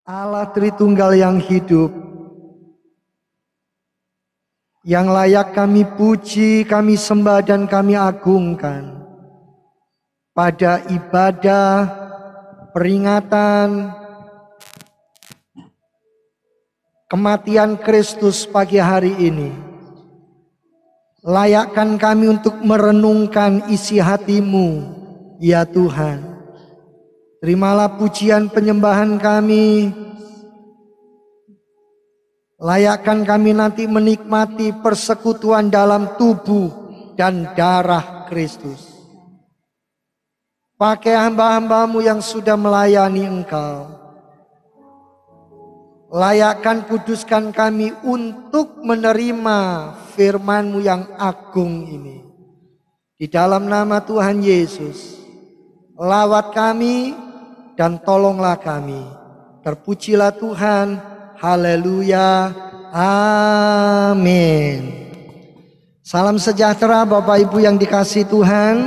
Allah Tritunggal yang hidup, yang layak kami puji, kami sembah dan kami agungkan pada ibadah peringatan kematian Kristus pagi hari ini. Layakkan kami untuk merenungkan isi hati-Mu, ya Tuhan. Terimalah pujian penyembahan kami. Layakkan kami nanti menikmati persekutuan dalam tubuh dan darah Kristus. Pakai hamba-hamba-Mu yang sudah melayani Engkau. Layakkan kuduskan kami untuk menerima firman-Mu yang agung ini. Di dalam nama Tuhan Yesus, lawat kami dan tolonglah kami. Terpujilah Tuhan. Haleluya. Amin. Salam sejahtera Bapak Ibu yang dikasihi Tuhan.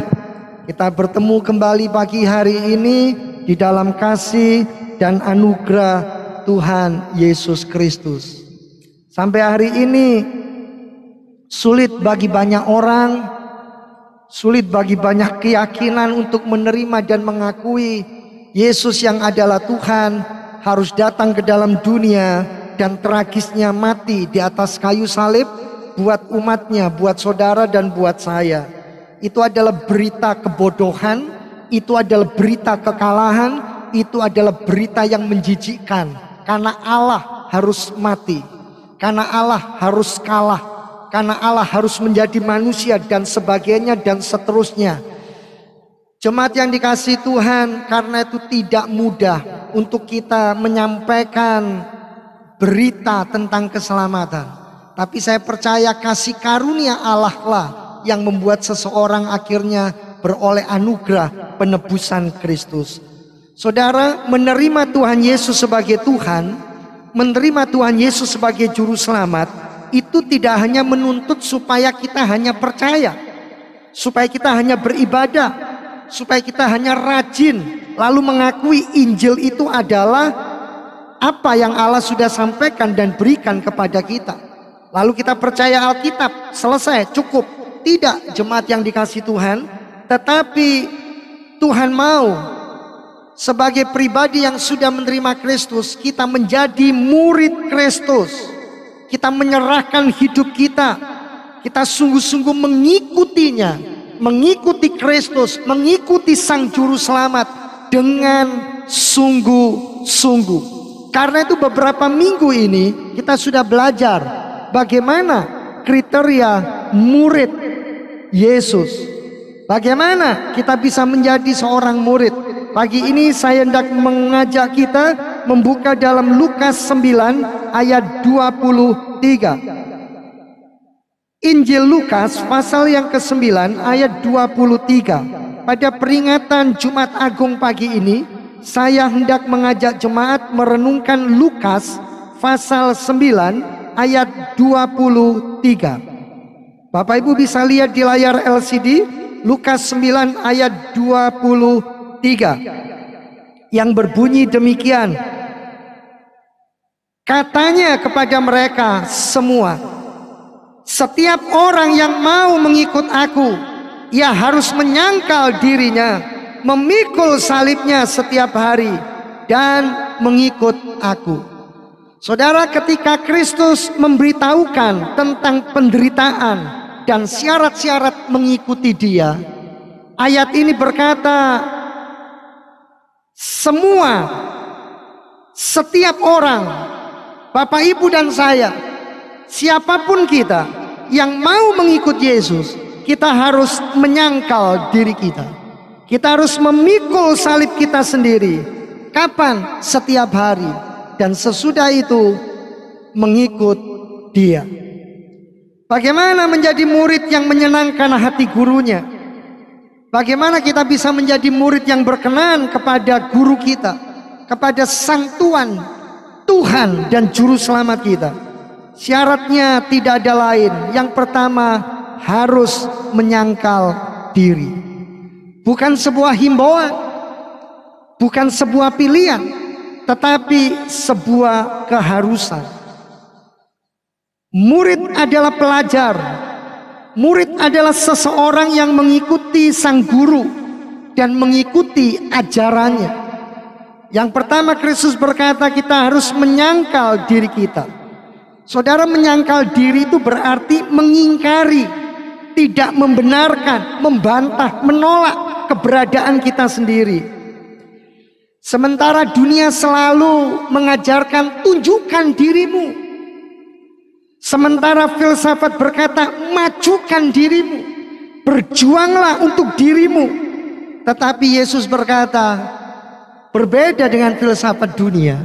Kita bertemu kembali pagi hari ini di dalam kasih dan anugerah Tuhan Yesus Kristus. Sampai hari ini sulit bagi banyak orang, sulit bagi banyak keyakinan untuk menerima dan mengakui Yesus yang adalah Tuhan harus datang ke dalam dunia dan tragisnya mati di atas kayu salib buat umatnya, buat saudara dan buat saya. Itu adalah berita kebodohan, itu adalah berita kekalahan, itu adalah berita yang menjijikkan. Karena Allah harus mati, karena Allah harus kalah, karena Allah harus menjadi manusia dan sebagainya dan seterusnya. Jemaat yang dikasihi Tuhan, karena itu tidak mudah untuk kita menyampaikan berita tentang keselamatan. Tapi saya percaya kasih karunia Allah lah yang membuat seseorang akhirnya beroleh anugerah penebusan Kristus. Saudara, menerima Tuhan Yesus sebagai Tuhan, menerima Tuhan Yesus sebagai juru selamat, itu tidak hanya menuntut supaya kita hanya percaya, supaya kita hanya beribadah, supaya kita hanya rajin, lalu mengakui Injil itu adalah apa yang Allah sudah sampaikan dan berikan kepada kita. Lalu kita percaya Alkitab, selesai, cukup. Tidak, jemaat yang dikasihi Tuhan, tetapi Tuhan mau sebagai pribadi yang sudah menerima Kristus, kita menjadi murid Kristus. Kita menyerahkan hidup kita. Kita sungguh-sungguh mengikutinya, mengikuti Kristus, mengikuti Sang Juru Selamat dengan sungguh-sungguh. Karena itu beberapa minggu ini kita sudah belajar bagaimana kriteria murid Yesus. Bagaimana kita bisa menjadi seorang murid. Pagi ini saya hendak mengajak kita membuka dalam Lukas 9 ayat 23. Injil Lukas pasal yang ke-9 ayat 23. Pada peringatan Jumat Agung pagi ini, saya hendak mengajak jemaat merenungkan Lukas pasal 9 ayat 23. Bapak Ibu bisa lihat di layar LCD Lukas 9 ayat 23 yang berbunyi demikian. Katanya kepada mereka semua, setiap orang yang mau mengikut aku, ia harus menyangkal dirinya, memikul salibnya setiap hari dan mengikut aku. Saudara, ketika Kristus memberitahukan tentang penderitaan dan syarat-syarat mengikuti Dia, ayat ini berkata, semua, setiap orang, Bapak Ibu dan saya, siapapun kita yang mau mengikut Yesus, kita harus menyangkal diri kita. Kita harus memikul salib kita sendiri. Kapan? Setiap hari. Dan sesudah itu mengikut Dia. Bagaimana menjadi murid yang menyenangkan hati gurunya? Bagaimana kita bisa menjadi murid yang berkenan kepada guru kita, kepada Sang Tuhan, Tuhan dan Juru Selamat kita? Syaratnya tidak ada lain. Yang pertama, harus menyangkal diri. Bukan sebuah himbauan, bukan sebuah pilihan, tetapi sebuah keharusan. Murid adalah pelajar. Murid adalah seseorang yang mengikuti sang guru dan mengikuti ajarannya. Yang pertama, Kristus berkata kita harus menyangkal diri kita. Saudara, menyangkal diri itu berarti mengingkari, tidak membenarkan, membantah, menolak keberadaan kita sendiri. Sementara dunia selalu mengajarkan tunjukkan dirimu. Sementara filsafat berkata majukan dirimu, berjuanglah untuk dirimu. Tetapi Yesus berkata berbeda dengan filsafat dunia.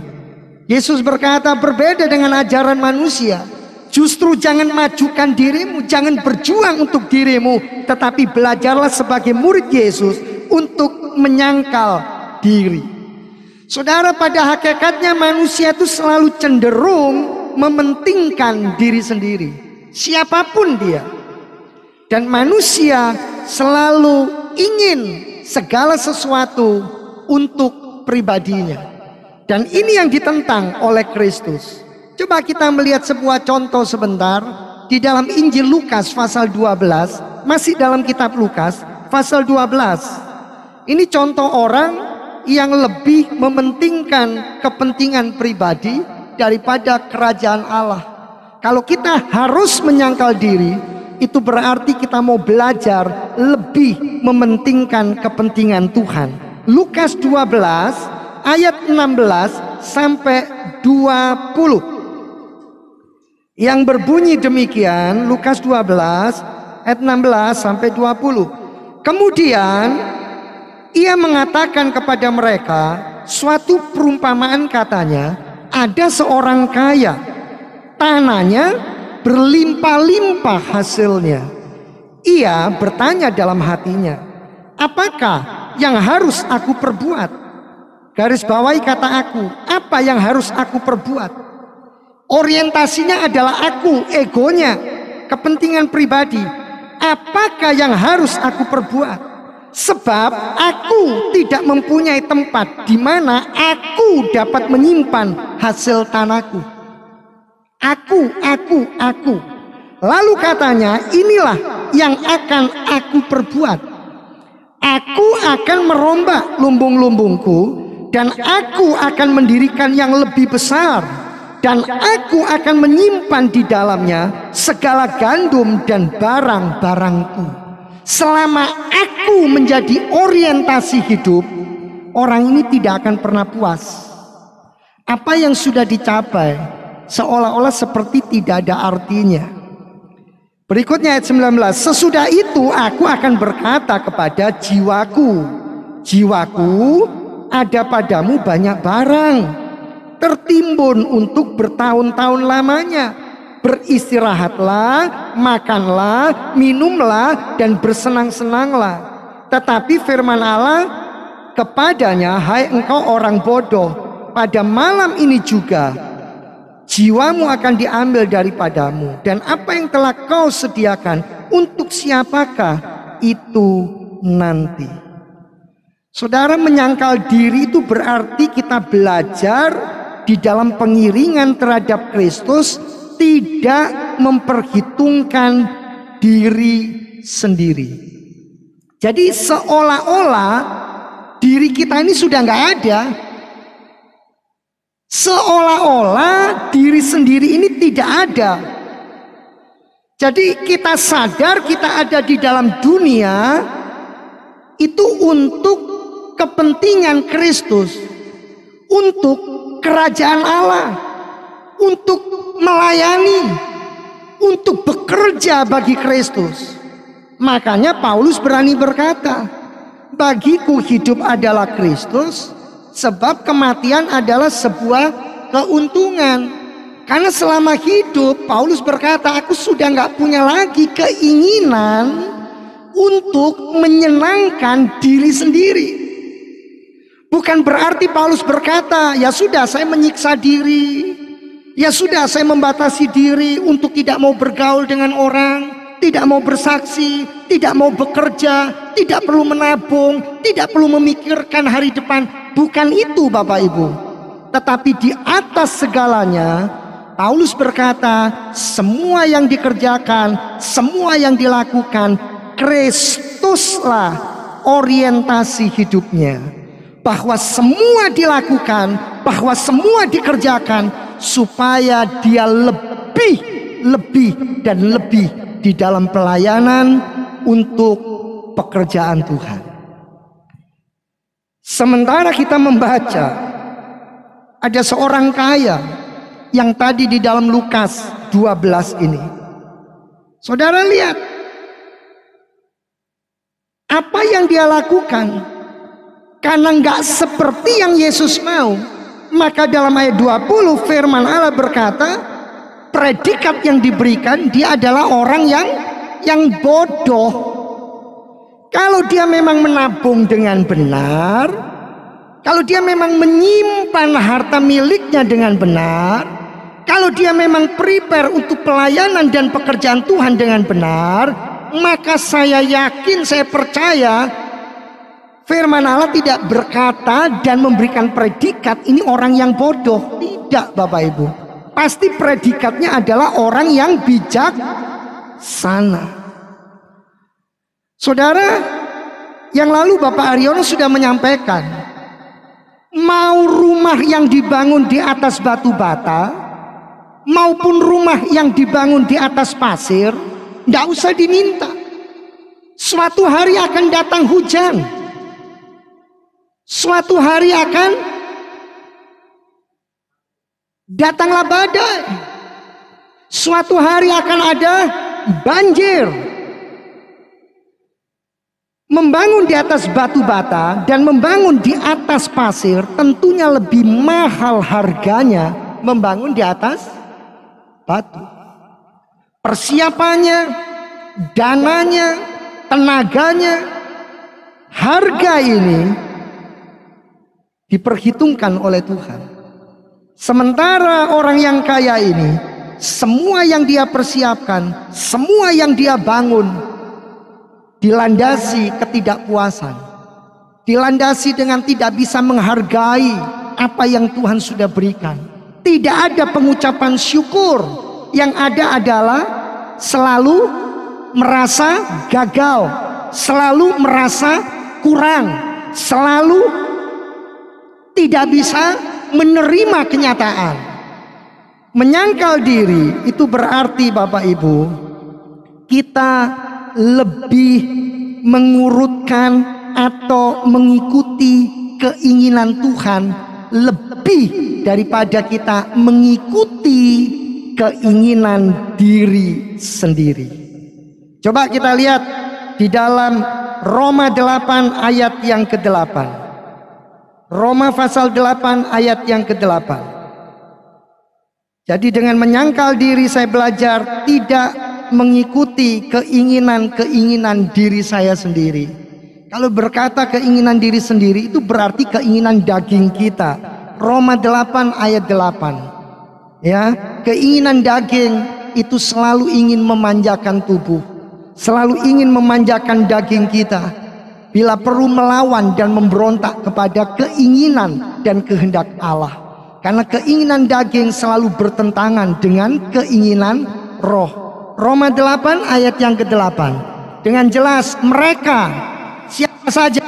Yesus berkata berbeda dengan ajaran manusia. Justru jangan majukan dirimu, jangan berjuang untuk dirimu, tetapi belajarlah sebagai murid Yesus untuk menyangkal diri. Saudara, pada hakikatnya manusia itu selalu cenderung mementingkan diri sendiri, siapapun dia. Dan manusia selalu ingin segala sesuatu untuk pribadinya. Dan ini yang ditentang oleh Kristus. Coba kita melihat sebuah contoh sebentar di dalam Injil Lukas pasal 12, masih dalam kitab Lukas pasal 12. Ini contoh orang yang lebih mementingkan kepentingan pribadi daripada kerajaan Allah. Kalau kita harus menyangkal diri, itu berarti kita mau belajar lebih mementingkan kepentingan Tuhan. Lukas 12 ayat 16 sampai 20. Yang berbunyi demikian, Lukas 12 ayat 16 sampai 20. Kemudian ia mengatakan kepada mereka suatu perumpamaan, katanya, ada seorang kaya, tanahnya berlimpah-limpah hasilnya. Ia bertanya dalam hatinya, apakah yang harus aku perbuat? Garis bawahi kata aku, apa yang harus aku perbuat? Orientasinya adalah aku, egonya, kepentingan pribadi. Apakah yang harus aku perbuat? Sebab aku tidak mempunyai tempat di mana aku dapat menyimpan hasil tanahku. Aku. Lalu katanya, inilah yang akan aku perbuat. Aku akan merombak lumbung-lumbungku dan aku akan mendirikan yang lebih besar. Dan aku akan menyimpan di dalamnya segala gandum dan barang-barangku. Selama aku menjadi orientasi hidup, orang ini tidak akan pernah puas. Apa yang sudah dicapai seolah-olah seperti tidak ada artinya. Berikutnya ayat 19. Sesudah itu aku akan berkata kepada jiwaku, jiwaku, ada padamu banyak barang, tertimbun untuk bertahun-tahun lamanya. Beristirahatlah, makanlah, minumlah, dan bersenang-senanglah. Tetapi firman Allah kepadanya, hai engkau orang bodoh, pada malam ini juga jiwamu akan diambil daripadamu. Dan apa yang telah kau sediakan, untuk siapakah itu nanti? Saudara, menyangkal diri itu berarti kita belajar di dalam pengiringan terhadap Kristus, tidak memperhitungkan diri sendiri. Jadi seolah-olah diri kita ini sudah nggak ada. Seolah-olah diri sendiri ini tidak ada. Jadi kita sadar kita ada di dalam dunia itu untuk kepentingan Kristus, untuk kerajaan Allah, untuk melayani, untuk bekerja bagi Kristus. Makanya Paulus berani berkata, bagiku hidup adalah Kristus, sebab kematian adalah sebuah keuntungan. Karena selama hidup, Paulus berkata, aku sudah nggak punya lagi keinginan untuk menyenangkan diri sendiri. Bukan berarti Paulus berkata, ya sudah saya menyiksa diri, ya sudah saya membatasi diri untuk tidak mau bergaul dengan orang, tidak mau bersaksi, tidak mau bekerja, tidak perlu menabung, tidak perlu memikirkan hari depan. Bukan itu Bapak Ibu. Tetapi di atas segalanya, Paulus berkata, semua yang dikerjakan, semua yang dilakukan, Kristuslah orientasi hidupnya. Bahwa semua dilakukan, bahwa semua dikerjakan, supaya dia lebih dan lebih di dalam pelayanan untuk pekerjaan Tuhan. Sementara kita membaca, ada seorang kaya yang tadi di dalam Lukas 12 ini. Saudara lihat apa yang dia lakukan. Karena nggak seperti yang Yesus mau, maka dalam ayat 20 firman Allah berkata, predikat yang diberikan, dia adalah orang yang bodoh. Kalau dia memang menabung dengan benar, kalau dia memang menyimpan harta miliknya dengan benar, kalau dia memang prepare untuk pelayanan dan pekerjaan Tuhan dengan benar, maka saya yakin, saya percaya firman Allah tidak berkata dan memberikan predikat ini orang yang bodoh. Tidak, Bapak Ibu. Pasti predikatnya adalah orang yang bijaksana. Saudara, yang lalu Bapak Aryono sudah menyampaikan, mau rumah yang dibangun di atas batu bata maupun rumah yang dibangun di atas pasir, tidak usah diminta. Suatu hari akan datang hujan. Suatu hari akan datanglah badai. Suatu hari akan ada banjir. Membangun di atas batu bata dan membangun di atas pasir tentunya lebih mahal harganya membangun di atas batu. Persiapannya, dananya, tenaganya, harga ini diperhitungkan oleh Tuhan. Sementara orang yang kaya ini, semua yang dia persiapkan, semua yang dia bangun, dilandasi ketidakpuasan, dilandasi dengan tidak bisa menghargai apa yang Tuhan sudah berikan. Tidak ada pengucapan syukur. Yang ada adalah selalu merasa gagal, selalu merasa kurang, selalu tidak bisa menerima kenyataan. Menyangkal diri itu berarti Bapak Ibu, kita lebih mengurutkan atau mengikuti keinginan Tuhan lebih daripada kita mengikuti keinginan diri sendiri. Coba kita lihat di dalam Roma 8 ayat yang ke-8. Roma pasal 8 ayat yang ke-8. Jadi dengan menyangkal diri saya belajar tidak mengikuti keinginan-keinginan diri saya sendiri. Kalau berkata keinginan diri sendiri itu berarti keinginan daging kita. Roma 8 ayat 8. Ya, keinginan daging itu selalu ingin memanjakan tubuh, selalu ingin memanjakan daging kita. Bila perlu melawan dan memberontak kepada keinginan dan kehendak Allah. Karena keinginan daging selalu bertentangan dengan keinginan roh. Roma 8 ayat yang ke-8. Dengan jelas mereka, siapa saja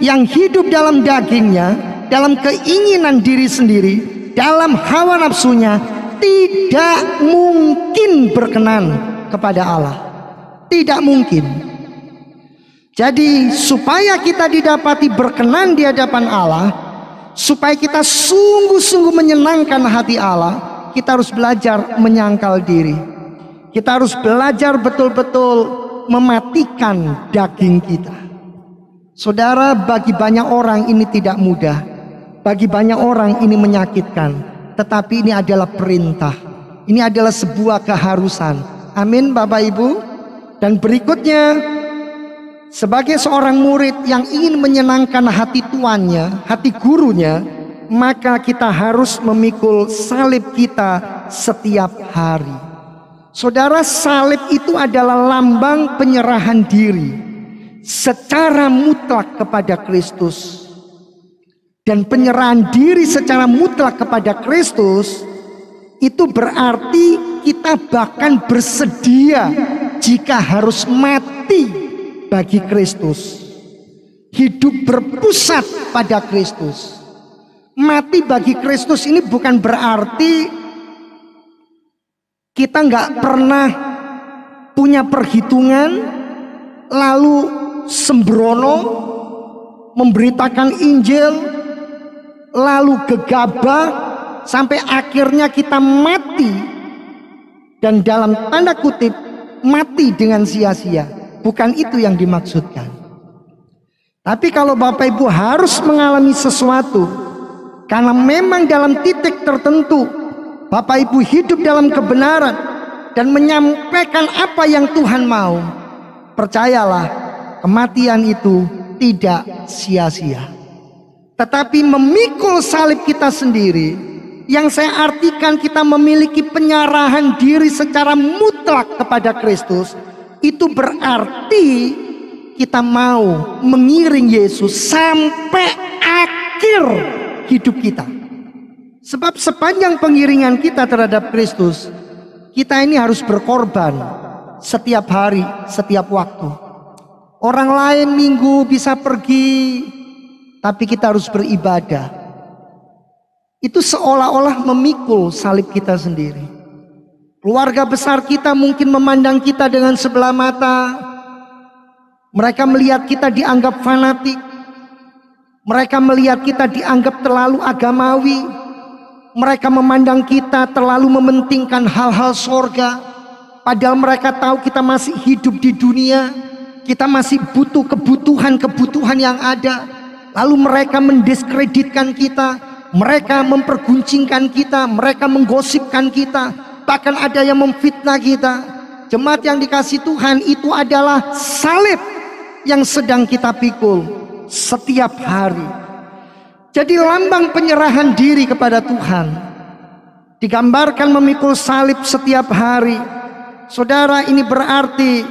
yang hidup dalam dagingnya, dalam keinginan diri sendiri, dalam hawa nafsunya, tidak mungkin berkenan kepada Allah. Tidak mungkin. Jadi supaya kita didapati berkenan di hadapan Allah, supaya kita sungguh-sungguh menyenangkan hati Allah, kita harus belajar menyangkal diri. Kita harus belajar betul-betul mematikan daging kita. Saudara, bagi banyak orang ini tidak mudah, bagi banyak orang ini menyakitkan, tetapi ini adalah perintah, ini adalah sebuah keharusan. Amin Bapak Ibu. Dan berikutnya, sebagai seorang murid yang ingin menyenangkan hati tuannya, hati gurunya, maka kita harus memikul salib kita setiap hari. Saudara, salib itu adalah lambang penyerahan diri secara mutlak kepada Kristus. dan penyerahan diri secara mutlak kepada Kristus, itu berarti kita bahkan bersedia jika harus mati bagi Kristus. Hidup berpusat pada Kristus. Mati bagi Kristus ini bukan berarti kita nggak pernah punya perhitungan, lalu sembrono memberitakan Injil, lalu gegabah sampai akhirnya kita mati, dan dalam tanda kutip mati dengan sia-sia. Bukan itu yang dimaksudkan. Tapi kalau Bapak Ibu harus mengalami sesuatu, karena memang dalam titik tertentu Bapak Ibu hidup dalam kebenaran dan menyampaikan apa yang Tuhan mau, percayalah, kematian itu tidak sia-sia. Tetapi memikul salib kita sendiri, yang saya artikan kita memiliki penyerahan diri secara mutlak kepada Kristus, itu berarti kita mau mengiring Yesus sampai akhir hidup kita. Sebab sepanjang pengiringan kita terhadap Kristus, kita ini harus berkorban setiap hari, setiap waktu. Orang lain minggu bisa pergi, tapi kita harus beribadah. Itu seolah-olah memikul salib kita sendiri. Keluarga besar kita mungkin memandang kita dengan sebelah mata. Mereka melihat kita dianggap fanatik. Mereka melihat kita dianggap terlalu agamawi. Mereka memandang kita terlalu mementingkan hal-hal sorga. Padahal mereka tahu kita masih hidup di dunia. Kita masih butuh kebutuhan-kebutuhan yang ada. Lalu mereka mendiskreditkan kita. Mereka memperguncingkan kita. Mereka menggosipkan kita. Bahkan ada yang memfitnah kita. Jemaat yang dikasih Tuhan, itu adalah salib yang sedang kita pikul setiap hari. Jadi lambang penyerahan diri kepada Tuhan digambarkan memikul salib setiap hari. Saudara, ini berarti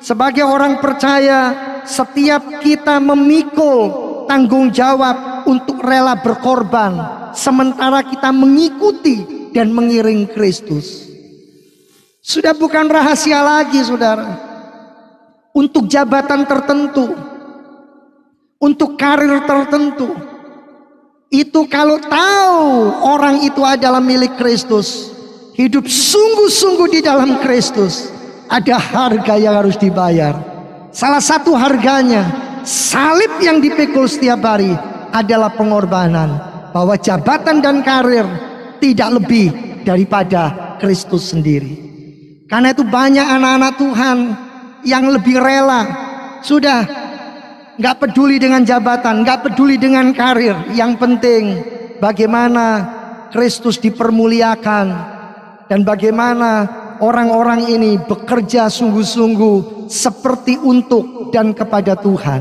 sebagai orang percaya, setiap kita memikul tanggung jawab untuk rela berkorban, sementara kita mengikuti dan mengiring Kristus. Sudah bukan rahasia lagi, saudara. Untuk jabatan tertentu, untuk karir tertentu, itu kalau tahu orang itu adalah milik Kristus, hidup sungguh-sungguh di dalam Kristus, ada harga yang harus dibayar. Salah satu harganya, salib yang dipikul setiap hari, adalah pengorbanan. Bahwa jabatan dan karir tidak lebih daripada Kristus sendiri. Karena itu banyak anak-anak Tuhan yang lebih rela, sudah nggak peduli dengan jabatan, nggak peduli dengan karir. Yang penting bagaimana Kristus dipermuliakan dan bagaimana orang-orang ini bekerja sungguh-sungguh seperti untuk dan kepada Tuhan.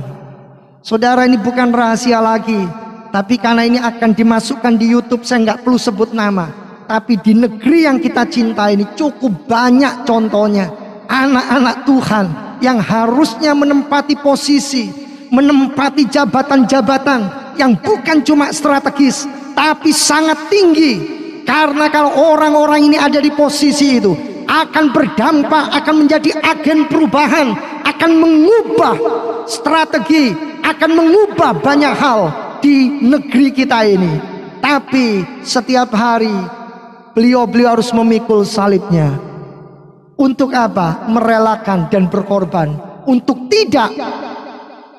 Saudara, ini bukan rahasia lagi, tapi karena ini akan dimasukkan di YouTube, saya nggak perlu sebut nama. Tapi di negeri yang kita cinta ini cukup banyak contohnya. Anak-anak Tuhan yang harusnya menempati posisi, menempati jabatan-jabatan yang bukan cuma strategis, tapi sangat tinggi. Karena kalau orang-orang ini ada di posisi itu, akan berdampak, akan menjadi agen perubahan, akan mengubah strategi, akan mengubah banyak hal di negeri kita ini. Tapi setiap hari beliau harus memikul salibnya. Untuk apa? Merelakan dan berkorban untuk tidak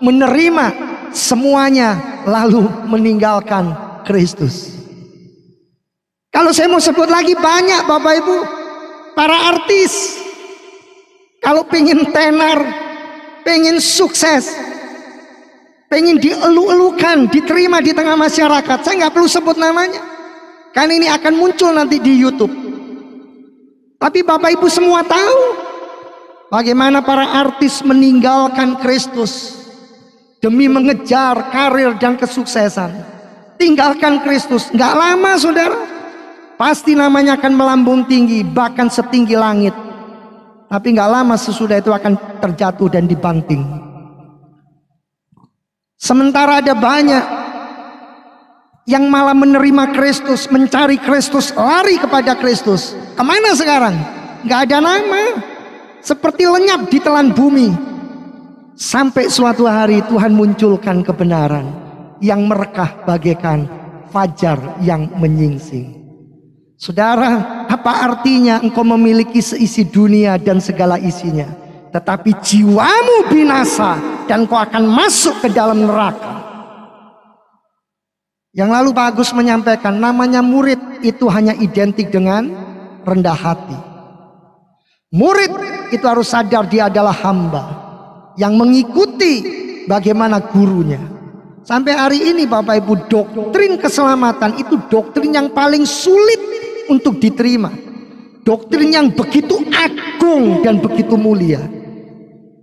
menerima semuanya lalu meninggalkan Kristus. Kalau saya mau sebut lagi banyak Bapak Ibu, para artis kalau pengen tenar, pengen sukses, pengen dielu-elukan, diterima di tengah masyarakat, saya nggak perlu sebut namanya, karena ini akan muncul nanti di YouTube. Tapi Bapak Ibu semua tahu bagaimana para artis meninggalkan Kristus demi mengejar karir dan kesuksesan. Tinggalkan Kristus, nggak lama saudara, pasti namanya akan melambung tinggi, bahkan setinggi langit. Tapi nggak lama sesudah itu akan terjatuh dan dibanting. Sementara ada banyak yang malah menerima Kristus, mencari Kristus, lari kepada Kristus. Kemana sekarang? Gak ada nama, seperti lenyap di telan bumi. Sampai suatu hari Tuhan munculkan kebenaran yang merekah bagaikan fajar yang menyingsing. Saudara, apa artinya engkau memiliki seisi dunia dan segala isinya, tetapi jiwamu binasa dan kau akan masuk ke dalam neraka? Yang lalu Pak Agus menyampaikan, namanya murid itu hanya identik dengan rendah hati. Murid itu harus sadar dia adalah hamba yang mengikuti bagaimana gurunya. Sampai hari ini Bapak Ibu, doktrin keselamatan itu doktrin yang paling sulit untuk diterima. Doktrin yang begitu agung dan begitu mulia.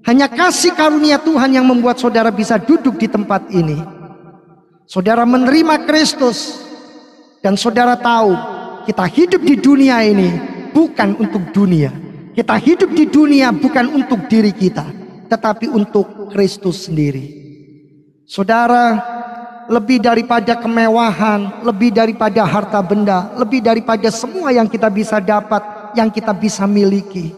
Hanya kasih karunia Tuhan yang membuat saudara bisa duduk di tempat ini. Saudara menerima Kristus dan saudara tahu kita hidup di dunia ini bukan untuk dunia. Kita hidup di dunia bukan untuk diri kita, tetapi untuk Kristus sendiri. Saudara, lebih daripada kemewahan, lebih daripada harta benda, lebih daripada semua yang kita bisa dapat, yang kita bisa miliki,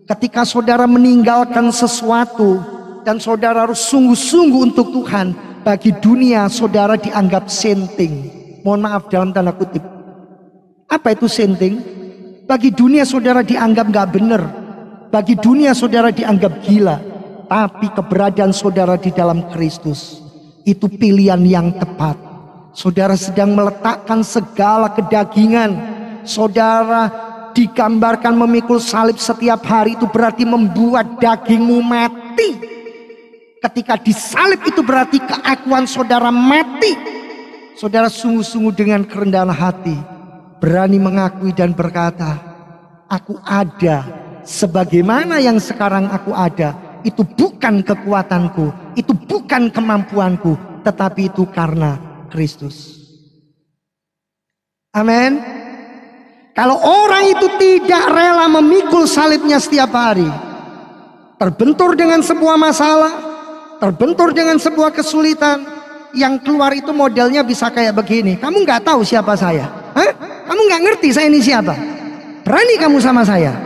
ketika saudara meninggalkan sesuatu dan saudara harus sungguh-sungguh untuk Tuhan, bagi dunia saudara dianggap senting. Mohon maaf dalam tanda kutip. Apa itu senting? Bagi dunia saudara dianggap gak benar. Bagi dunia saudara dianggap gila. Tapi keberadaan saudara di dalam Kristus itu pilihan yang tepat. Saudara sedang meletakkan segala kedagingan. Saudara digambarkan memikul salib setiap hari, itu berarti membuat dagingmu mati. Ketika disalib itu berarti keakuan saudara mati. Saudara sungguh-sungguh dengan kerendahan hati berani mengakui dan berkata, aku ada sebagaimana yang sekarang aku ada. Itu bukan kekuatanku, itu bukan kemampuanku, tetapi itu karena Kristus. Amin. Kalau orang itu tidak rela memikul salibnya setiap hari, terbentur dengan sebuah masalah, terbentur dengan sebuah kesulitan, yang keluar itu modelnya bisa kayak begini. Kamu nggak tahu siapa saya? Hah? Kamu nggak ngerti saya ini siapa? Berani kamu sama saya?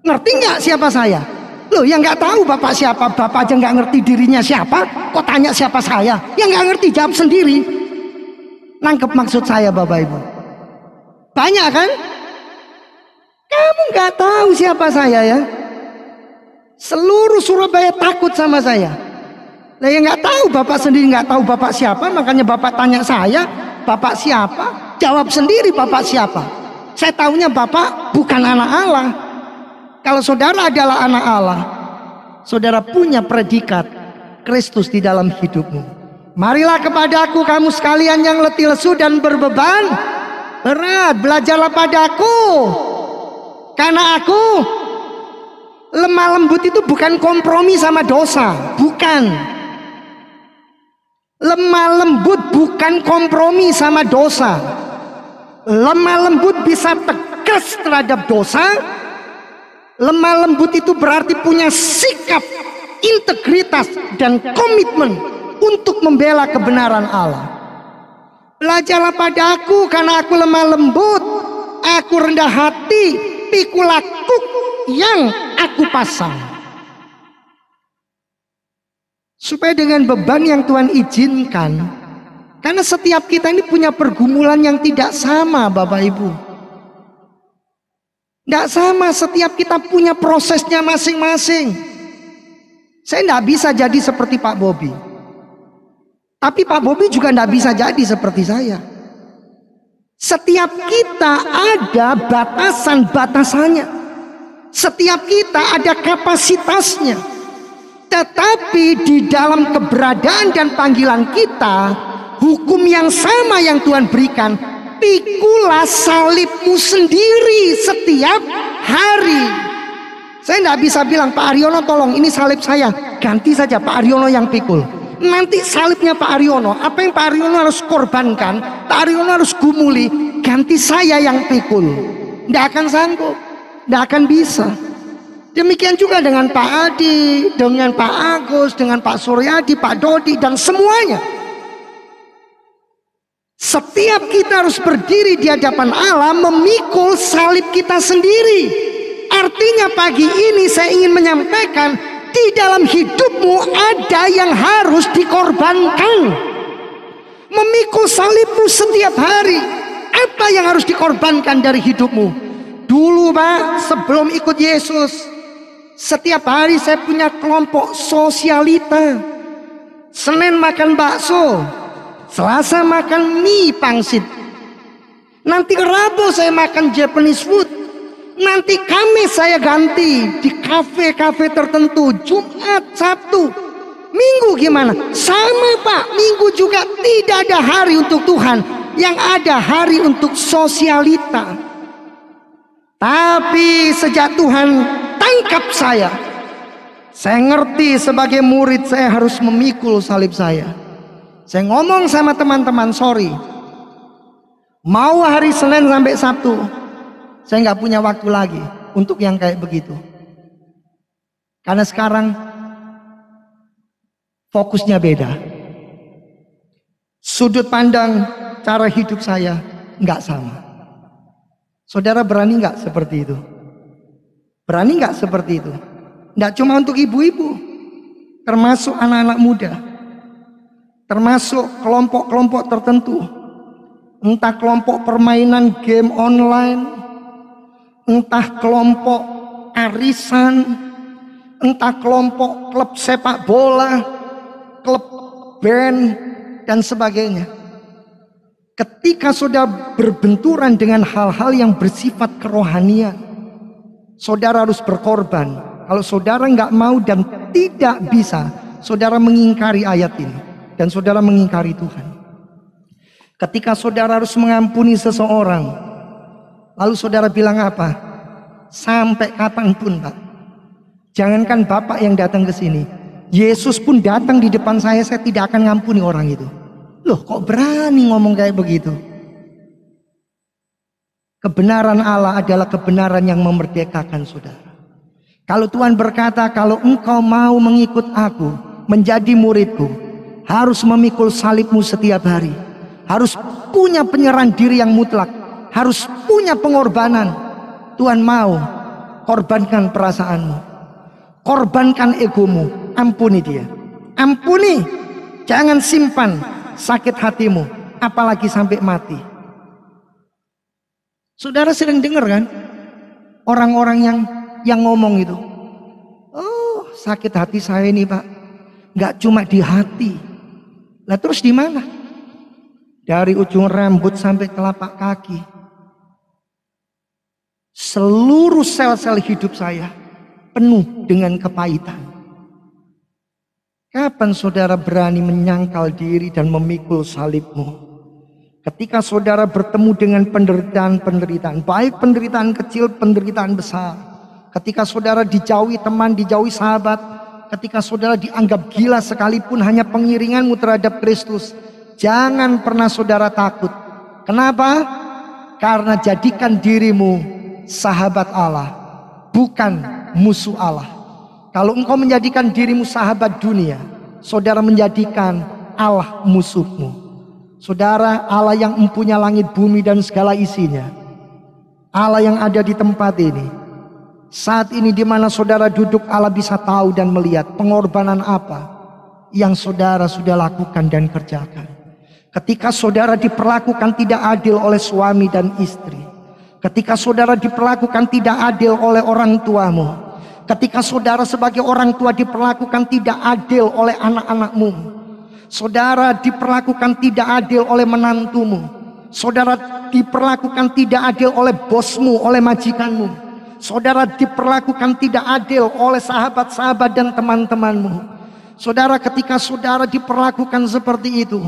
Ngerti nggak siapa saya? Loh, yang nggak tahu bapak siapa, bapak aja nggak ngerti dirinya siapa, kok tanya siapa saya? Yang nggak ngerti jawab sendiri. Nangkep maksud saya Bapak Ibu? Banyak kan? Kamu nggak tahu siapa saya ya? Seluruh Surabaya takut sama saya. Lah yang nggak tahu bapak sendiri, nggak tahu bapak siapa, makanya bapak tanya saya, bapak siapa? Jawab sendiri bapak siapa. Saya tahunya bapak bukan anak Allah. Kalau saudara adalah anak Allah, saudara punya predikat Kristus di dalam hidupmu. Marilah kepadaku kamu sekalian yang letih lesu dan berbeban berat, belajarlah padaku, karena aku lemah lembut. Itu bukan kompromi sama dosa, bukan. Lemah lembut bukan kompromi sama dosa. Lemah lembut bisa tegas terhadap dosa. Lemah lembut itu berarti punya sikap, integritas, dan komitmen untuk membela kebenaran Allah. Belajarlah padaku karena aku lemah lembut, aku rendah hati, pikulah kuk yang aku pasang. Supaya dengan beban yang Tuhan izinkan, karena setiap kita ini punya pergumulan yang tidak sama Bapak Ibu. Tidak sama, setiap kita punya prosesnya masing-masing. Saya tidak bisa jadi seperti Pak Bobi. Tapi Pak Bobi juga tidak bisa jadi seperti saya. Setiap kita ada batasan-batasannya. Setiap kita ada kapasitasnya. Tetapi di dalam keberadaan dan panggilan kita, hukum yang sama yang Tuhan berikan, pikulah salibmu sendiri setiap hari. Saya tidak bisa bilang, Pak Aryono tolong ini salib saya, ganti saja Pak Aryono yang pikul. Nanti salibnya Pak Aryono, apa yang Pak Aryono harus korbankan, Pak Aryono harus gumuli, ganti saya yang pikul. Tidak akan sanggup, tidak akan bisa. Demikian juga dengan Pak Adi, dengan Pak Agus, dengan Pak Suryadi, Pak Dodi, dan semuanya. Setiap kita harus berdiri di hadapan Allah memikul salib kita sendiri. Artinya pagi ini saya ingin menyampaikan, di dalam hidupmu ada yang harus dikorbankan. Memikul salibmu setiap hari. Apa yang harus dikorbankan dari hidupmu? Dulu Pak, sebelum ikut Yesus, setiap hari saya punya kelompok sosialita. Senin makan bakso, Selasa makan mie pangsit, nanti Rabu saya makan Japanese food, nanti Kamis saya ganti di kafe-kafe tertentu, Jumat, Sabtu, Minggu gimana? Sama Pak, Minggu juga tidak ada hari untuk Tuhan, yang ada hari untuk sosialita. Tapi sejak Tuhan tangkap saya ngerti sebagai murid saya harus memikul salib saya. Saya ngomong sama teman-teman, sorry, mau hari Senin sampai Sabtu saya nggak punya waktu lagi untuk yang kayak begitu. Karena sekarang fokusnya beda. Sudut pandang cara hidup saya nggak sama. Saudara berani nggak seperti itu? Berani nggak seperti itu? Nggak cuma untuk ibu-ibu, termasuk anak-anak muda, termasuk kelompok-kelompok tertentu, entah kelompok permainan game online, entah kelompok arisan, entah kelompok klub sepak bola, klub band, dan sebagainya. Ketika saudara berbenturan dengan hal-hal yang bersifat kerohanian, saudara harus berkorban. Kalau saudara nggak mau dan tidak bisa, saudara mengingkari ayat ini dan saudara mengingkari Tuhan. Ketika saudara harus mengampuni seseorang, lalu saudara bilang apa? Sampai kapanpun Pak. Jangankan Bapak yang datang ke sini, Yesus pun datang di depan saya tidak akan ngampuni orang itu. Loh, kok berani ngomong kayak begitu? Kebenaran Allah adalah kebenaran yang memerdekakan saudara. Kalau Tuhan berkata, kalau engkau mau mengikut aku, menjadi muridku, harus memikul salibmu setiap hari, harus punya penyerahan diri yang mutlak, harus punya pengorbanan. Tuhan mau korbankan perasaanmu, korbankan egomu, ampuni dia, ampuni, jangan simpan sakit hatimu, apalagi sampai mati. Saudara sering dengar kan orang-orang yang ngomong itu, oh sakit hati saya ini Pak, nggak cuma di hati, lah terus di mana? Dari ujung rambut sampai telapak kaki, seluruh sel-sel hidup saya penuh dengan kepahitan. Kapan saudara berani menyangkal diri dan memikul salibmu? Ketika saudara bertemu dengan penderitaan-penderitaan, baik penderitaan kecil, penderitaan besar. Ketika saudara dijauhi teman, dijauhi sahabat, ketika saudara dianggap gila sekalipun hanya pengiringanmu terhadap Kristus, jangan pernah saudara takut. Kenapa? Karena jadikan dirimu sahabat Allah, bukan musuh Allah. Kalau engkau menjadikan dirimu sahabat dunia, saudara menjadikan Allah musuhmu. Saudara, Allah yang mempunyai langit bumi dan segala isinya, Allah yang ada di tempat ini, saat ini di mana saudara duduk, Allah bisa tahu dan melihat pengorbanan apa yang saudara sudah lakukan dan kerjakan. Ketika saudara diperlakukan tidak adil oleh suami dan istri, ketika saudara diperlakukan tidak adil oleh orang tuamu, ketika saudara sebagai orang tua diperlakukan tidak adil oleh anak-anakmu, saudara diperlakukan tidak adil oleh menantumu, saudara diperlakukan tidak adil oleh bosmu, oleh majikanmu, saudara diperlakukan tidak adil oleh sahabat-sahabat dan teman-temanmu. Saudara, ketika saudara diperlakukan seperti itu,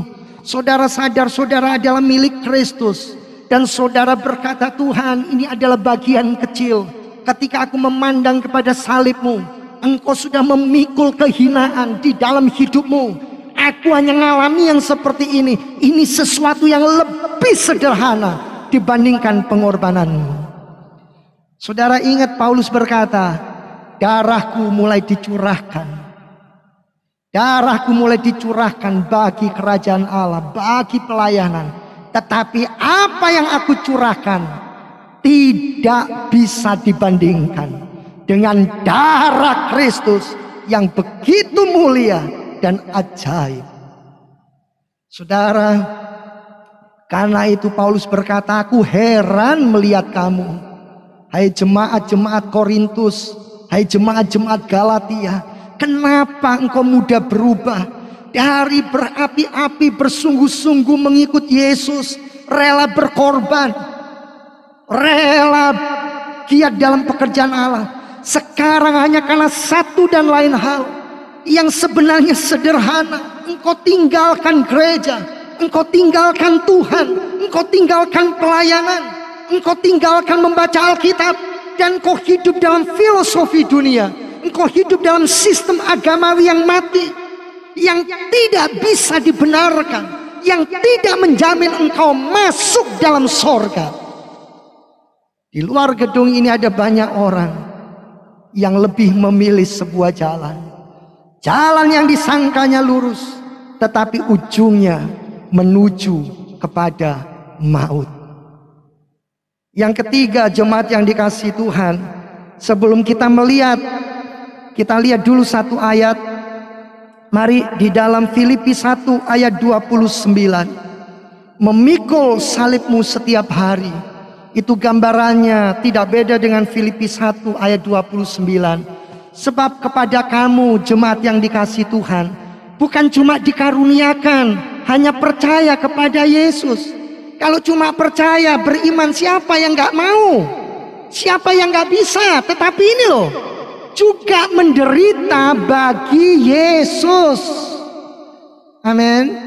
saudara sadar saudara adalah milik Kristus, dan saudara berkata, Tuhan, ini adalah bagian kecil. Ketika aku memandang kepada salibmu, engkau sudah memikul kehinaan di dalam hidupmu. Aku hanya ngalami yang seperti ini. Ini sesuatu yang lebih sederhana dibandingkan pengorbananmu. Saudara ingat Paulus berkata, darahku mulai dicurahkan. Darahku mulai dicurahkan bagi kerajaan Allah, bagi pelayanan. Tetapi apa yang aku curahkan tidak bisa dibandingkan dengan darah Kristus yang begitu mulia dan ajaib. Saudara, karena itu Paulus berkata, aku heran melihat kamu, hai jemaat-jemaat Korintus, hai jemaat-jemaat Galatia, kenapa engkau mudah berubah dari berapi-api bersungguh-sungguh mengikut Yesus, rela berkorban, rela giat dalam pekerjaan Allah. Sekarang hanya karena satu dan lain hal yang sebenarnya sederhana, engkau tinggalkan gereja, engkau tinggalkan Tuhan, engkau tinggalkan pelayanan, engkau tinggalkan membaca Alkitab, dan engkau hidup dalam filosofi dunia, engkau hidup dalam sistem agamawi yang mati, yang tidak bisa dibenarkan, yang tidak menjamin engkau masuk dalam sorga. Di luar gedung ini ada banyak orang yang lebih memilih sebuah jalan, jalan yang disangkanya lurus, tetapi ujungnya menuju kepada maut. Yang ketiga, jemaat yang dikasihi Tuhan, sebelum kita melihat, kita lihat dulu satu ayat. Mari di dalam Filipi 1 ayat 29. Memikul salibmu setiap hari. Itu gambarannya tidak beda dengan Filipi 1 ayat 29. Sebab kepada kamu jemaat yang dikasihi Tuhan, bukan cuma dikaruniakan hanya percaya kepada Yesus. Kalau cuma percaya, beriman, siapa yang gak mau? Siapa yang gak bisa? Tetapi ini loh, juga menderita bagi Yesus. Amin.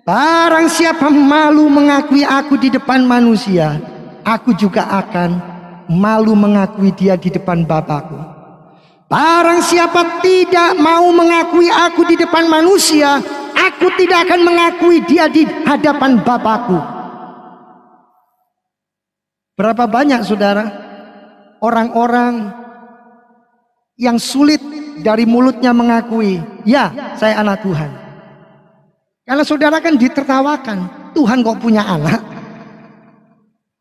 Barang siapa malu mengakui aku di depan manusia, aku juga akan malu mengakui dia di depan Bapakku. Barang siapa tidak mau mengakui aku di depan manusia, aku tidak akan mengakui dia di hadapan Bapakku. Berapa banyak saudara orang-orang yang sulit dari mulutnya mengakui, ya saya anak Tuhan. Karena saudara kan ditertawakan, Tuhan kok punya anak?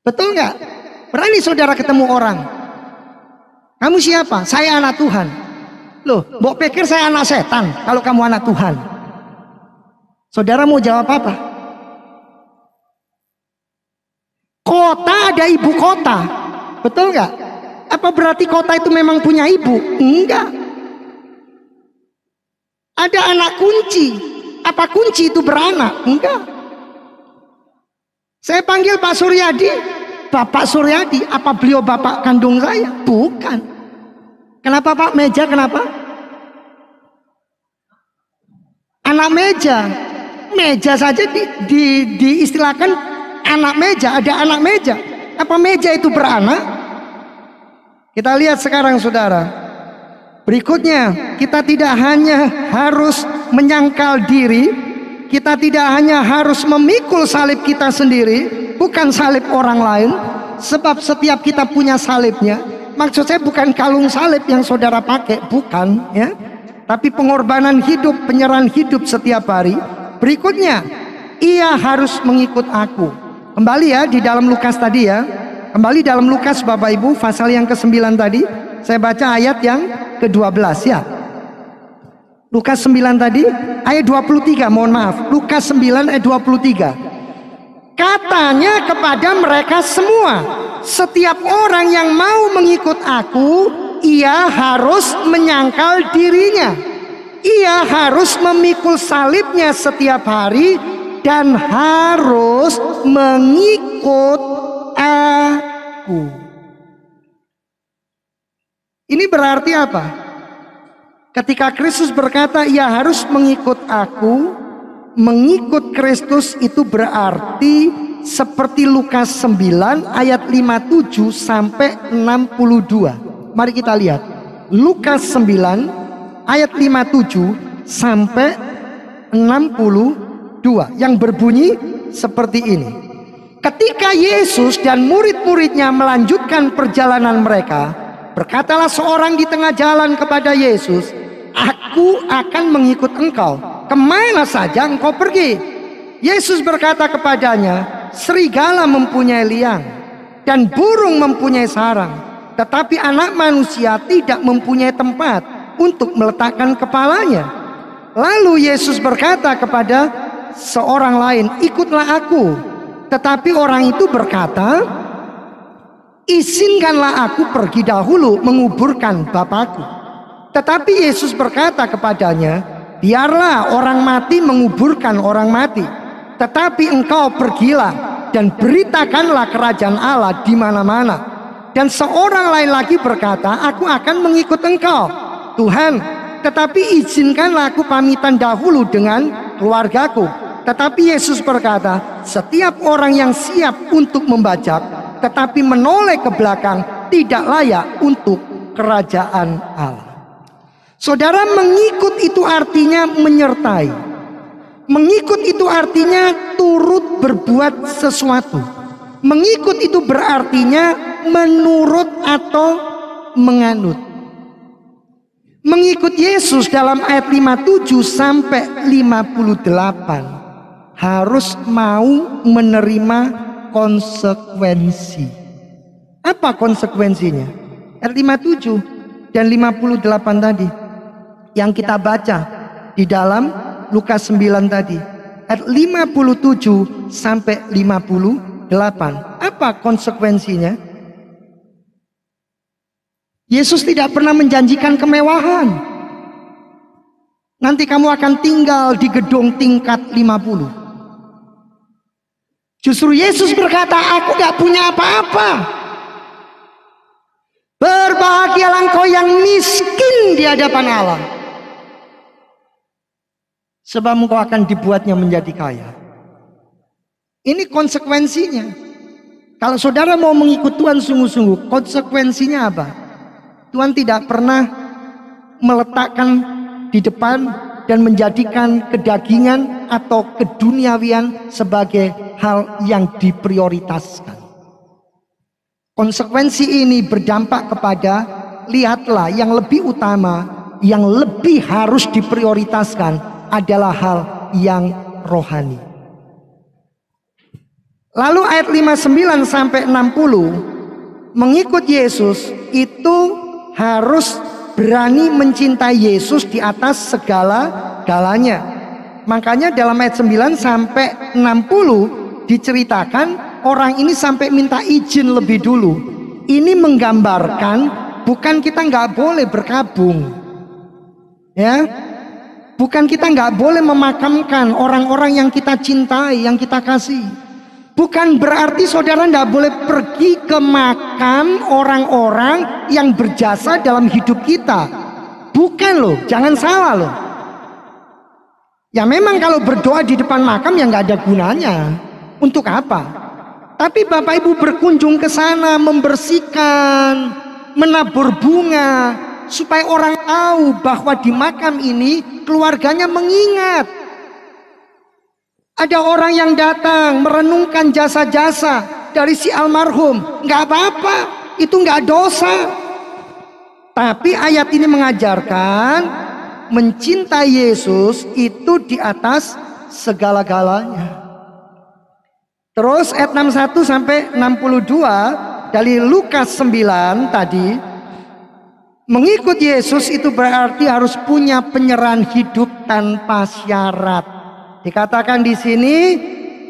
Betul nggak? Berani saudara ketemu orang, kamu siapa? Saya anak Tuhan. Loh, mbok pikir saya anak setan kalau kamu anak Tuhan? Saudara mau jawab apa? Kota ada ibu kota, betul nggak? Apa berarti kota itu memang punya ibu? Enggak. Ada anak kunci. Apa kunci itu beranak? Enggak. Saya panggil Pak Suryadi, Bapak Suryadi. Apa beliau bapak kandung saya? Bukan. Kenapa Pak? Meja kenapa? Anak meja. Meja saja diistilahkan anak meja. Ada anak meja. Apa meja itu beranak? Kita lihat sekarang saudara. Berikutnya, kita tidak hanya harus menyangkal diri, kita tidak hanya harus memikul salib kita sendiri, bukan salib orang lain, sebab setiap kita punya salibnya. Maksud saya bukan kalung salib yang saudara pakai, bukan ya, tapi pengorbanan hidup, penyerahan hidup setiap hari. Berikutnya, ia harus mengikut aku. Kembali ya di dalam Lukas tadi ya, kembali dalam Lukas Bapak Ibu pasal yang ke-9 tadi. Saya baca ayat yang ke-12 ya. Lukas 9 tadi ayat 23, mohon maaf. Lukas 9 ayat 23. Katanya kepada mereka semua, setiap orang yang mau mengikut aku, ia harus menyangkal dirinya. Ia harus memikul salibnya setiap hari dan harus mengikut aku. Ini berarti apa? Ketika Kristus berkata ia harus mengikut aku, mengikut Kristus itu berarti seperti Lukas 9 ayat 57 sampai 62. Mari kita lihat. Lukas 9 ayat 57 sampai 62 yang berbunyi seperti ini. Ketika Yesus dan murid-muridnya melanjutkan perjalanan mereka, berkatalah seorang di tengah jalan kepada Yesus, aku akan mengikut engkau, kemana saja engkau pergi. Yesus berkata kepadanya, serigala mempunyai liang dan burung mempunyai sarang, tetapi anak manusia tidak mempunyai tempat untuk meletakkan kepalanya. Lalu Yesus berkata kepada seorang lain, ikutlah aku. Tetapi orang itu berkata, izinkanlah aku pergi dahulu menguburkan Bapakku. Tetapi Yesus berkata kepadanya, biarlah orang mati menguburkan orang mati, tetapi engkau pergilah dan beritakanlah kerajaan Allah di mana-mana. Dan seorang lain lagi berkata, aku akan mengikut engkau, Tuhan, tetapi izinkanlah aku pamitan dahulu dengan keluargaku. Tetapi Yesus berkata, setiap orang yang siap untuk membajak tetapi menoleh ke belakang tidak layak untuk kerajaan Allah. Saudara, mengikut itu artinya menyertai. Mengikut itu artinya turut berbuat sesuatu. Mengikut itu berartinya menurut atau menganut. Mengikut Yesus dalam ayat 57 sampai 58 harus mau menerima konsekuensi. Apa konsekuensinya? Ayat 57 dan 58 tadi yang kita baca di dalam Lukas 9 tadi, ayat 57 sampai 58. Apa konsekuensinya? Yesus tidak pernah menjanjikan kemewahan. Nanti kamu akan tinggal di gedung tingkat 50. Justru Yesus berkata, aku gak punya apa-apa. Berbahagialah engkau yang miskin di hadapan Allah, sebab engkau akan dibuatnya menjadi kaya. Ini konsekuensinya. Kalau saudara mau mengikut Tuhan sungguh-sungguh, konsekuensinya apa? Tuhan tidak pernah meletakkan di depan dan menjadikan kedagingan atau keduniawian sebagai hal yang diprioritaskan. Konsekuensi ini berdampak kepada, lihatlah, yang lebih utama, yang lebih harus diprioritaskan adalah hal yang rohani. Lalu ayat 59 sampai 60, mengikut Yesus itu harus berani mencintai Yesus di atas segala-galanya. Makanya dalam ayat 9 sampai 60 diceritakan orang ini sampai minta izin lebih dulu. Ini menggambarkan bukan kita nggak boleh berkabung, ya. Bukan kita nggak boleh memakamkan orang-orang yang kita cintai, yang kita kasih. Bukan berarti saudara nggak boleh pergi ke makam orang-orang yang berjasa dalam hidup kita. Bukan loh, jangan salah loh. Ya memang kalau berdoa di depan makam ya nggak ada gunanya. Untuk apa? Tapi Bapak Ibu berkunjung ke sana, membersihkan, menabur bunga, supaya orang tahu bahwa di makam ini keluarganya mengingat. Ada orang yang datang merenungkan jasa-jasa dari si almarhum, nggak apa-apa, itu nggak dosa. Tapi ayat ini mengajarkan mencintai Yesus itu di atas segala-galanya. Terus ayat 61 sampai 62 dari Lukas 9 tadi, mengikut Yesus itu berarti harus punya penyerahan hidup tanpa syarat. Dikatakan di sini,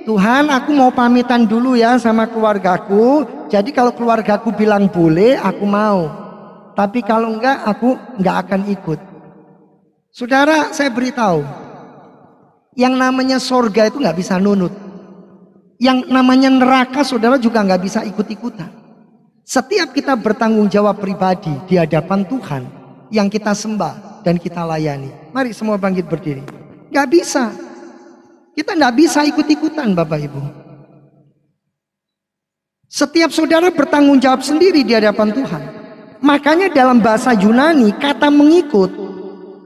Tuhan, aku mau pamitan dulu ya sama keluargaku. Jadi kalau keluargaku bilang boleh, aku mau. Tapi kalau enggak, aku enggak akan ikut. Saudara, saya beritahu, yang namanya sorga itu enggak bisa nunut. Yang namanya neraka, saudara juga enggak bisa ikut-ikutan. Setiap kita bertanggung jawab pribadi di hadapan Tuhan yang kita sembah dan kita layani. Mari semua bangkit berdiri. Enggak bisa. Kita tidak bisa ikut-ikutan Bapak Ibu. Setiap saudara bertanggung jawab sendiri di hadapan Tuhan. Makanya dalam bahasa Yunani kata mengikut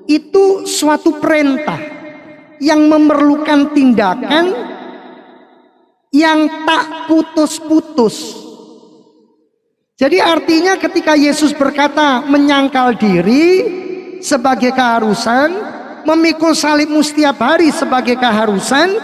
itu suatu perintah yang memerlukan tindakan yang tak putus-putus. Jadi artinya ketika Yesus berkata menyangkal diri sebagai keharusan, memikul salibmu setiap hari sebagai keharusan,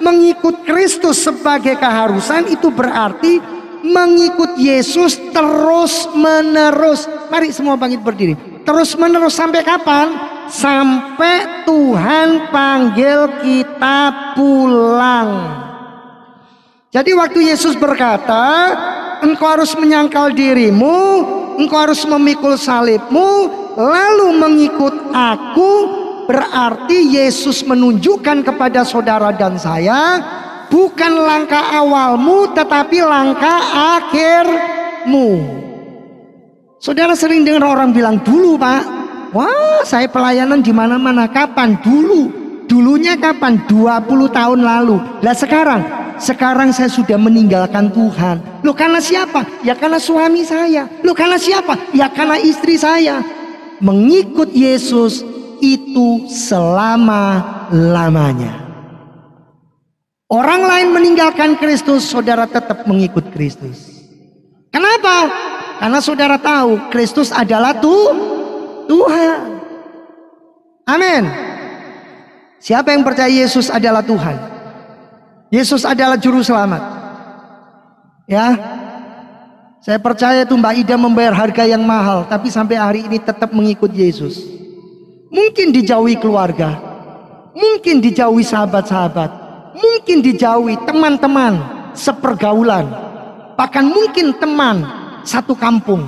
Mengikut Kristus sebagai keharusan itu berarti mengikut Yesus terus menerus. Mari semua bangkit berdiri. Terus menerus sampai kapan? Sampai Tuhan panggil kita pulang. Jadi waktu Yesus berkata, engkau harus menyangkal dirimu, engkau harus memikul salibmu, lalu mengikut aku, berarti Yesus menunjukkan kepada saudara dan saya, bukan langkah awalmu tetapi langkah akhirmu. Saudara sering dengar orang bilang, dulu Pak, wah saya pelayanan di mana-mana. Kapan? Dulu. Dulunya kapan? 20 tahun lalu. Lah sekarang saya sudah meninggalkan Tuhan. Loh karena siapa? Ya karena suami saya. Loh karena siapa? Ya karena istri saya. Mengikut Yesus itu selama-lamanya. Orang lain meninggalkan Kristus, saudara tetap mengikut Kristus. Kenapa? Karena saudara tahu Kristus adalah Tuhan. Amin. Siapa yang percaya Yesus adalah Tuhan? Yesus adalah juru selamat. Ya. Saya percaya itu Mbak Ida membayar harga yang mahal, tapi sampai hari ini tetap mengikut Yesus. Mungkin dijauhi keluarga, mungkin dijauhi sahabat-sahabat, mungkin dijauhi teman-teman sepergaulan, bahkan mungkin teman satu kampung.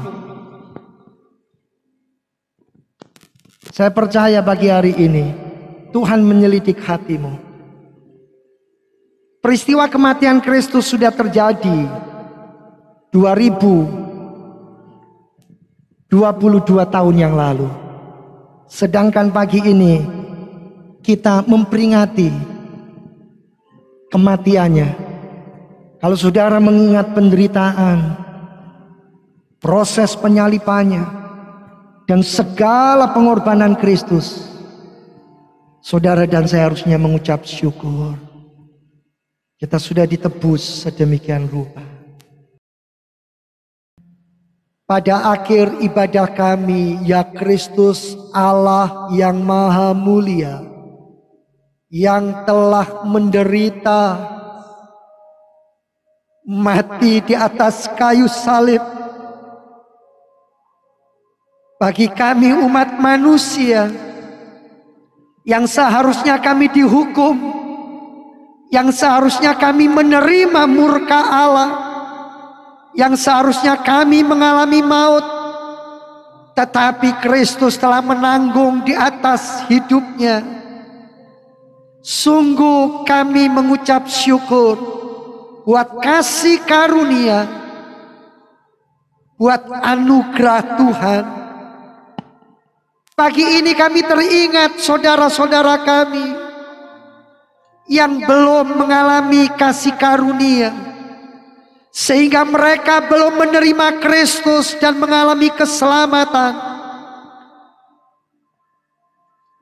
Saya percaya bagi hari ini Tuhan menyelidik hatimu. Peristiwa kematian Kristus sudah terjadi 2022 tahun yang lalu. Sedangkan pagi ini kita memperingati kematiannya. Kalau saudara mengingat penderitaan, proses penyalipannya, dan segala pengorbanan Kristus, saudara dan saya harusnya mengucap syukur. Kita sudah ditebus sedemikian rupa. Pada akhir ibadah kami, ya Kristus Allah yang maha mulia, yang telah menderita, mati di atas kayu salib, bagi kami umat manusia yang seharusnya kami dihukum, yang seharusnya kami menerima murka Allah, yang seharusnya kami mengalami maut, tetapi Kristus telah menanggung di atas hidupnya. Sungguh kami mengucap syukur buat kasih karunia, buat anugerah Tuhan. Pagi ini kami teringat saudara-saudara kami yang belum mengalami kasih karunia, sehingga mereka belum menerima Kristus dan mengalami keselamatan.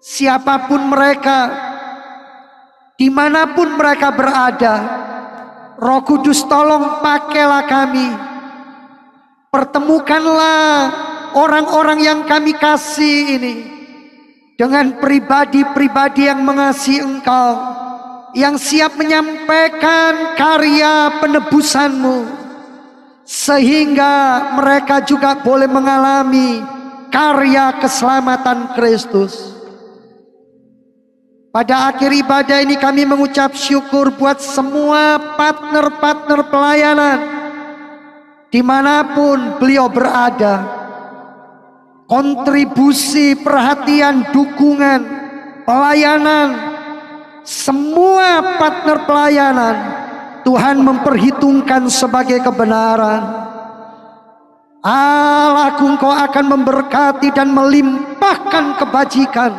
Siapapun mereka, dimanapun mereka berada, Roh Kudus tolong pakailah kami. Pertemukanlah orang-orang yang kami kasih ini dengan pribadi-pribadi yang mengasihi Engkau, yang siap menyampaikan karya penebusan-Mu, sehingga mereka juga boleh mengalami karya keselamatan Kristus. Pada akhir ibadah ini kami mengucap syukur buat semua partner-partner pelayanan dimanapun beliau berada. Kontribusi, perhatian, dukungan, pelayanan, semua partner pelayanan Tuhan memperhitungkan sebagai kebenaran. Allahku, Engkau akan memberkati dan melimpahkan kebajikan,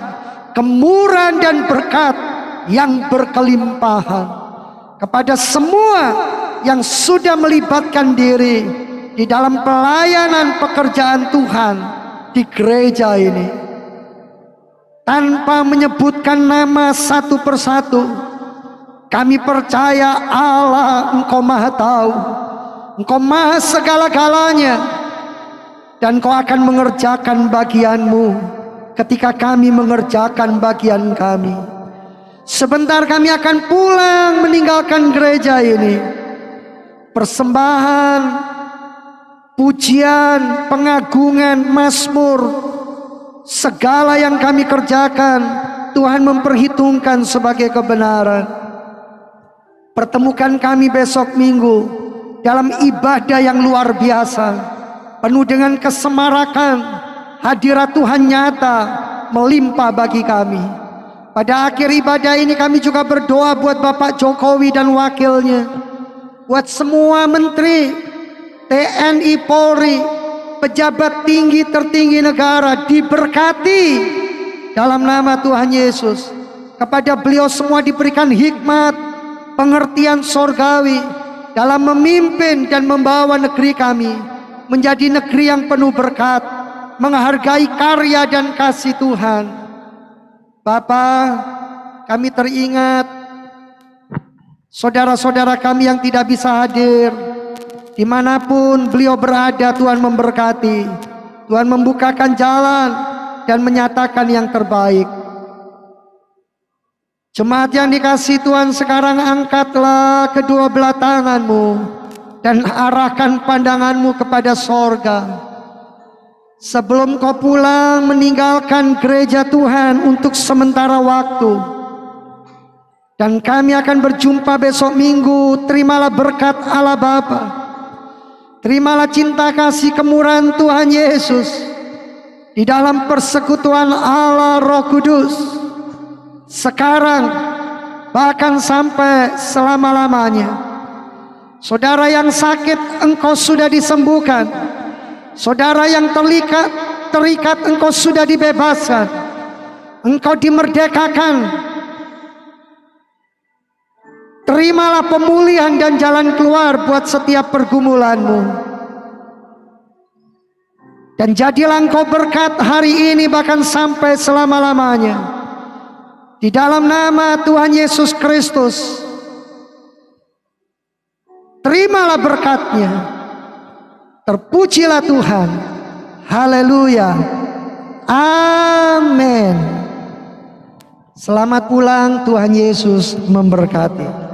kemurahan dan berkat yang berkelimpahan kepada semua yang sudah melibatkan diri di dalam pelayanan pekerjaan Tuhan di gereja ini. Tanpa menyebutkan nama satu persatu, kami percaya Allah, Engkau maha tahu, Engkau maha segala-galanya, dan Engkau akan mengerjakan bagian-Mu ketika kami mengerjakan bagian kami. Sebentar kami akan pulang meninggalkan gereja ini. Persembahan, pujian, pengagungan, mazmur, segala yang kami kerjakan, Tuhan memperhitungkan sebagai kebenaran. Pertemukan kami besok Minggu dalam ibadah yang luar biasa, penuh dengan kesemarakan, hadirat Tuhan nyata melimpah bagi kami. Pada akhir ibadah ini kami juga berdoa buat Bapak Jokowi dan wakilnya, buat semua menteri, TNI, Polri, pejabat tinggi tertinggi negara, diberkati dalam nama Tuhan Yesus. Kepada beliau semua diberikan hikmat, pengertian sorgawi dalam memimpin dan membawa negeri kami menjadi negeri yang penuh berkat, menghargai karya dan kasih Tuhan. Bapa, kami teringat saudara-saudara kami yang tidak bisa hadir. Dimanapun beliau berada, Tuhan memberkati, Tuhan membukakan jalan dan menyatakan yang terbaik. Jemaat yang dikasihi Tuhan, sekarang angkatlah kedua belah tanganmu dan arahkan pandanganmu kepada sorga. Sebelum kau pulang meninggalkan gereja Tuhan untuk sementara waktu, dan kami akan berjumpa besok Minggu, terimalah berkat Allah Bapa, terimalah cinta kasih kemurahan Tuhan Yesus di dalam persekutuan Allah Roh Kudus, sekarang bahkan sampai selama-lamanya. Saudara yang sakit, engkau sudah disembuhkan. Saudara yang terikat, engkau sudah dibebaskan. Engkau dimerdekakan. Terimalah pemulihan dan jalan keluar buat setiap pergumulanmu. Dan jadilah engkau berkat hari ini bahkan sampai selama-lamanya. Di dalam nama Tuhan Yesus Kristus, terimalah berkatnya. Terpujilah Tuhan. Haleluya. Amin. Selamat pulang, Tuhan Yesus memberkati.